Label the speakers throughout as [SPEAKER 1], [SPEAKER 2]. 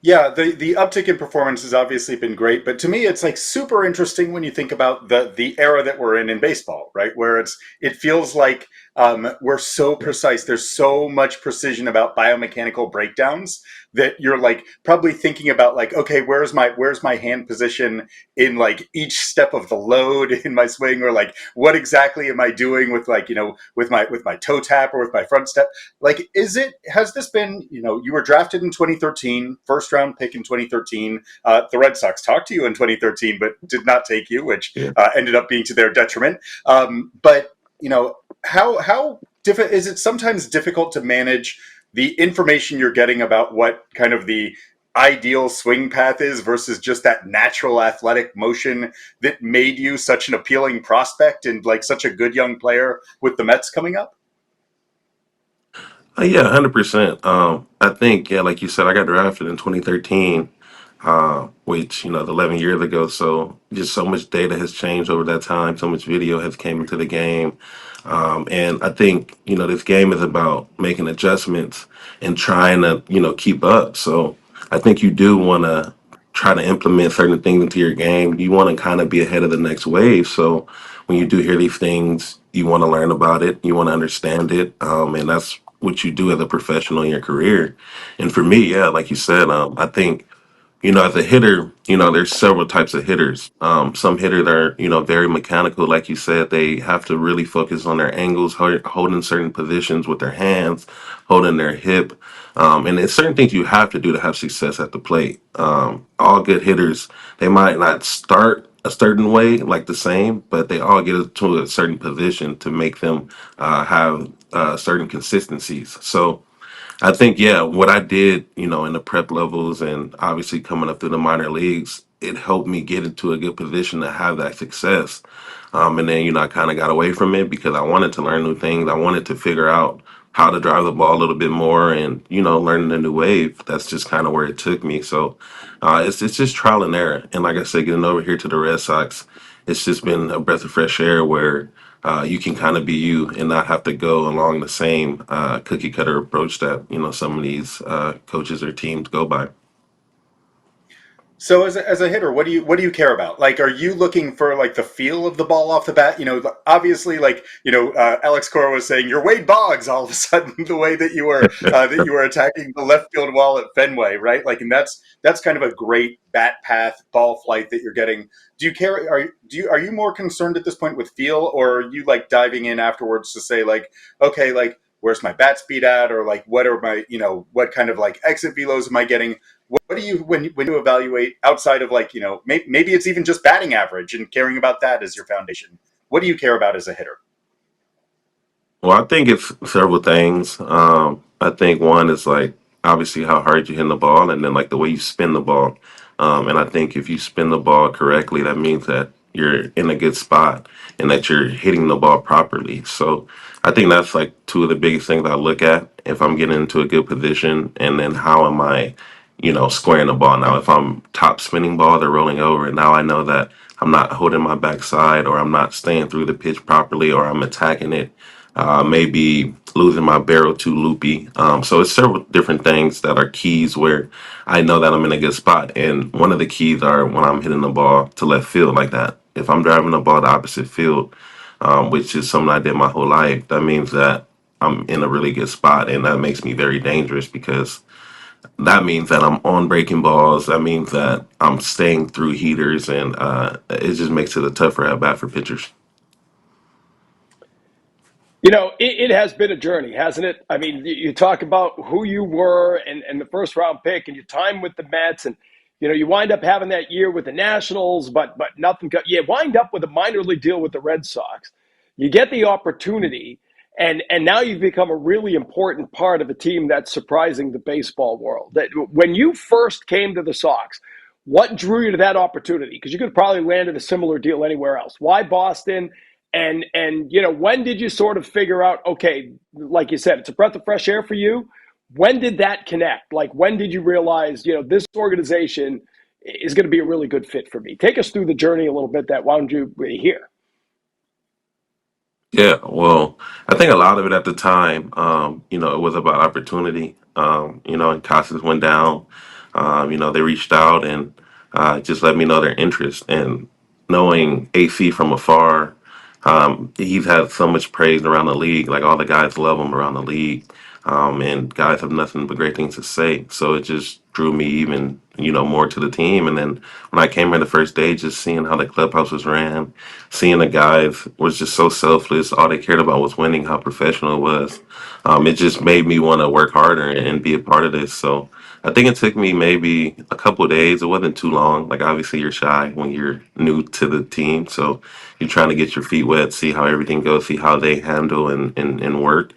[SPEAKER 1] Yeah, the uptick in performance has obviously been great, but to me, it's like super interesting when you think about the era that we're in baseball, right? Where it feels like we're so precise. There's so much precision about biomechanical breakdowns that you're like probably thinking about like, okay, where's my hand position in like each step of the load in my swing, or like what exactly am I doing with like with my toe tap or with my front step. Like, has this been, you were drafted in 2013, first round pick in 2013. The Red Sox talked to you in 2013 but did not take you, which
[SPEAKER 2] Yeah.
[SPEAKER 1] ended up being to their detriment. But is it sometimes difficult to manage the information you're getting about what kind of the ideal swing path is versus just that natural athletic motion that made you such an appealing prospect and like such a good young player with the Mets coming up?
[SPEAKER 2] Yeah, 100%. I think, yeah, like you said, I got drafted in 2013, which, 11 years ago. So just so much data has changed over that time. So much video has came into the game. And I think, this game is about making adjustments and trying to, keep up. So I think you do want to try to implement certain things into your game. You want to kind of be ahead of the next wave. So when you do hear these things, you want to learn about it, you want to understand it. And that's what you do as a professional in your career. And for me, yeah, like you said, I think, as a hitter, there's several types of hitters. Some hitters are, very mechanical, like you said. They have to really focus on their angles, holding certain positions with their hands, holding their hip. And it's certain things you have to do to have success at the plate. All good hitters, they might not start a certain way, like the same, but they all get to a certain position to make them have certain consistencies. So, I think, yeah, what I did, in the prep levels and obviously coming up through the minor leagues, it helped me get into a good position to have that success. And then, I kind of got away from it because I wanted to learn new things. I wanted to figure out how to drive the ball a little bit more and, learning a new wave. That's just kind of where it took me. So it's just trial and error. And like I said, getting over here to the Red Sox, it's just been a breath of fresh air where you can kind of be you and not have to go along the same cookie cutter approach that some of these coaches or teams go by.
[SPEAKER 1] So as a hitter, what do you care about? Like, are you looking for like the feel of the ball off the bat? Obviously, like Alex Cora was saying, you're Wade Boggs all of a sudden the way that you were attacking the left field wall at Fenway, right? Like, and that's kind of a great bat path, ball flight that you're getting. Do you care? Are you more concerned at this point with feel, or are you like diving in afterwards to say like, okay, like where's my bat speed at, or like what are my what kind of like exit velos am I getting? What do you when you evaluate outside of like maybe it's even just batting average and caring about that as your foundation? What do you care about as a hitter?
[SPEAKER 2] Well, I think it's several things. I think one is like obviously how hard you hit the ball, and then like the way you spin the ball. And I think if you spin the ball correctly, that means that you're in a good spot and that you're hitting the ball properly. So I think that's like two of the biggest things I look at if I'm getting into a good position, and then how am I, squaring the ball. Now, if I'm top spinning ball, they're rolling over, and now I know that I'm not holding my backside, or I'm not staying through the pitch properly, or I'm attacking it maybe losing my barrel too loopy. So it's several different things that are keys where I know that I'm in a good spot. And one of the keys are when I'm hitting the ball to left field like that. If I'm driving the ball to opposite field, which is something I did my whole life, that means that I'm in a really good spot, and that makes me very dangerous because that means that I'm on breaking balls. That means that I'm staying through heaters, and it just makes it a tougher at bat for pitchers.
[SPEAKER 3] It has been a journey, hasn't it? I mean, you talk about who you were and the first round pick and your time with the Mets, and you wind up having that year with the Nationals, but nothing. You wind up with a minor league deal with the Red Sox. You get the opportunity, and now you've become a really important part of a team that's surprising the baseball world. That when you first came to the Sox, what drew you to that opportunity? Because you could have probably landed a similar deal anywhere else. Why Boston? And when did you sort of figure out, okay, like you said, it's a breath of fresh air for you? When did that connect? Like, when did you realize, this organization is going to be a really good fit for me? Take us through the journey a little bit that wound you here.
[SPEAKER 2] Yeah, well, I think a lot of it at the time, it was about opportunity. And Costas went down. They reached out and just let me know their interest. And knowing AC from afar, he's had so much praise around the league. Like all the guys love him around the league, and guys have nothing but great things to say. So it just drew me even, more to the team. And then when I came here the first day, just seeing how the clubhouse was ran, seeing the guys was just so selfless. All they cared about was winning. How professional it was. It just made me want to work harder and be a part of this. So I think it took me maybe a couple of days. It wasn't too long. Like obviously you're shy when you're new to the team, so you're trying to get your feet wet, see how everything goes, see how they handle and work.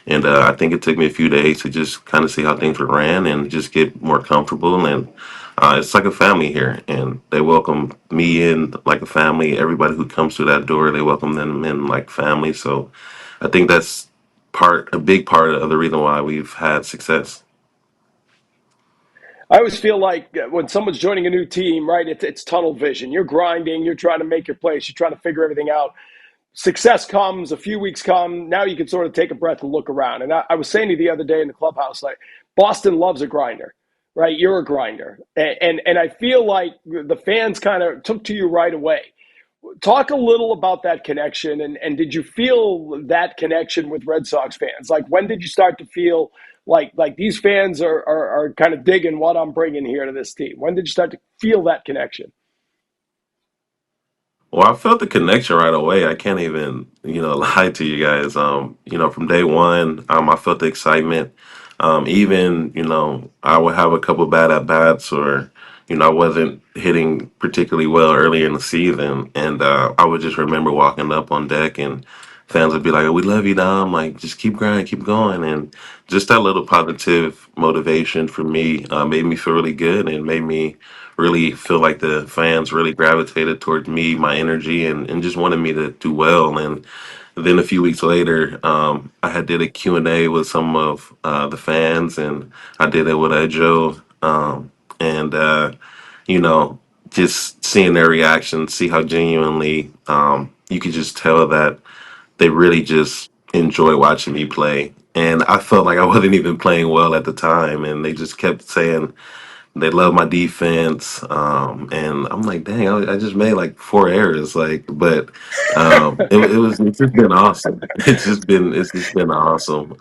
[SPEAKER 2] And I think it took me a few days to just kind of see how things were ran and just get more comfortable. And it's like a family here, and they welcome me in like a family. Everybody who comes through that door, they welcome them in like family. So I think that's a big part of the reason why we've had success.
[SPEAKER 3] I always feel like when someone's joining a new team, right, it's tunnel vision. You're grinding, you're trying to make your place, you're trying to figure everything out. Success comes, a few weeks come. Now you can sort of take a breath and look around. And I was saying to you the other day in the clubhouse, like Boston loves a grinder, right? You're a grinder, and I feel like the fans kind of took to you right away. Talk a little about that connection, and did you feel that connection with Red Sox fans? Like when did you start to feel like these fans are kind of digging what I'm bringing here to this team? When did you start to feel that connection?
[SPEAKER 2] Well, I felt the connection right away. I can't even, lie to you guys. From day one, I felt the excitement. Even, I would have a couple bad at bats or, I wasn't hitting particularly well early in the season. And I would just remember walking up on deck and fans would be like, "We love you, Dom. Like, just keep grinding, keep going." And just that little positive motivation for me made me feel really good and made me really feel like the fans really gravitated towards me, my energy, and just wanted me to do well. And then a few weeks later, I had did a Q&A with some of the fans, and I did it with Joe. And, you know, just seeing their reaction, see how genuinely you could just tell that they really just enjoy watching me play. And I felt like I wasn't even playing well at the time, and they just kept saying, they love my defense, and I'm like, dang, I just made like 4 errors, like, but it's just been awesome. It's just been awesome,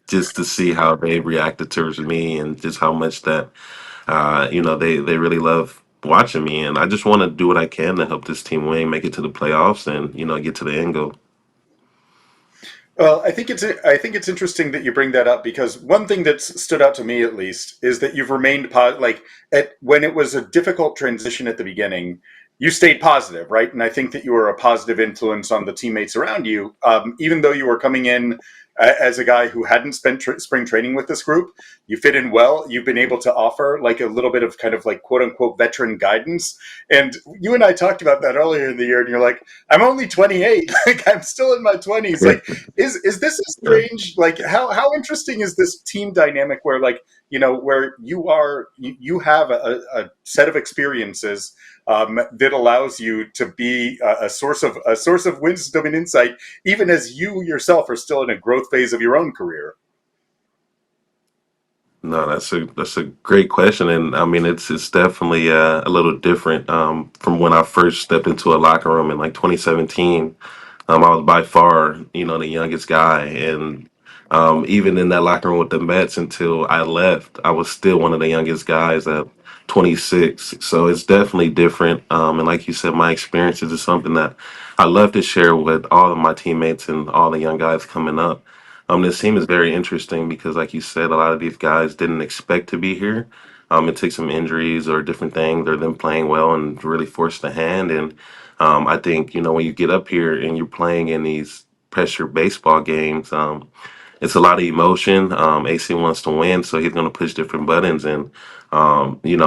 [SPEAKER 2] just to see how they reacted towards me and just how much that they really love watching me, and I just want to do what I can to help this team win, make it to the playoffs, and get to the end goal.
[SPEAKER 1] Well, I think it's interesting that you bring that up because one thing that's stood out to me at least is that you've remained like at when it was a difficult transition at the beginning, you stayed positive, right? And I think that you were a positive influence on the teammates around you, even though you were coming in as a guy who hadn't spent spring training with this group. You fit in well. You've been able to offer like a little bit of kind of like quote unquote veteran guidance. And you and I talked about that earlier in the year, and you're like, I'm only 28, like I'm still in my 20s, like is this a strange, like how interesting is this team dynamic where like where you have a set of experiences that allows you to be a source of wisdom and insight even as you yourself are still in a growth phase of your own career.
[SPEAKER 2] No, that's a great question, and I mean it's definitely a little different from when I first stepped into a locker room in like 2017. I was by far, the youngest guy, and even in that locker room with the Mets until I left, I was still one of the youngest guys at 26. So it's definitely different. And like you said, my experiences is something that I love to share with all of my teammates and all the young guys coming up. This team is very interesting because, like you said, a lot of these guys didn't expect to be here. It took some injuries or different things, or them playing well and really forced the hand. And I think, when you get up here and you're playing in these pressure baseball games, it's a lot of emotion. AC wants to win, so he's going to push different buttons, and you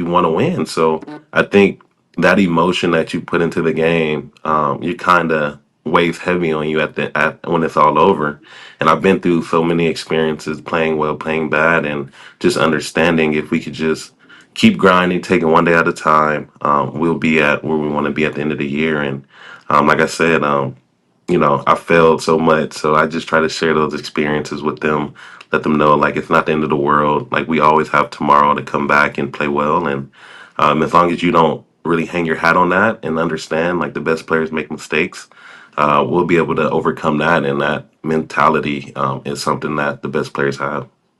[SPEAKER 2] want to win. So I think that emotion that you put into the game, you kind of weighs heavy on you at when it's all over. And I've been through so many experiences, playing well, playing bad, and just understanding if we could just keep grinding, taking one day at a time, we'll be at where we want to be at the end of the year. And like I said, I failed so much, so I just try to share those experiences with them, let them know like it's not the end of the world. Like we always have tomorrow to come back and play well. And as long as you don't really hang your hat on that and understand like the best players make mistakes, we'll be able to overcome that. And that mentality is something that the best players have.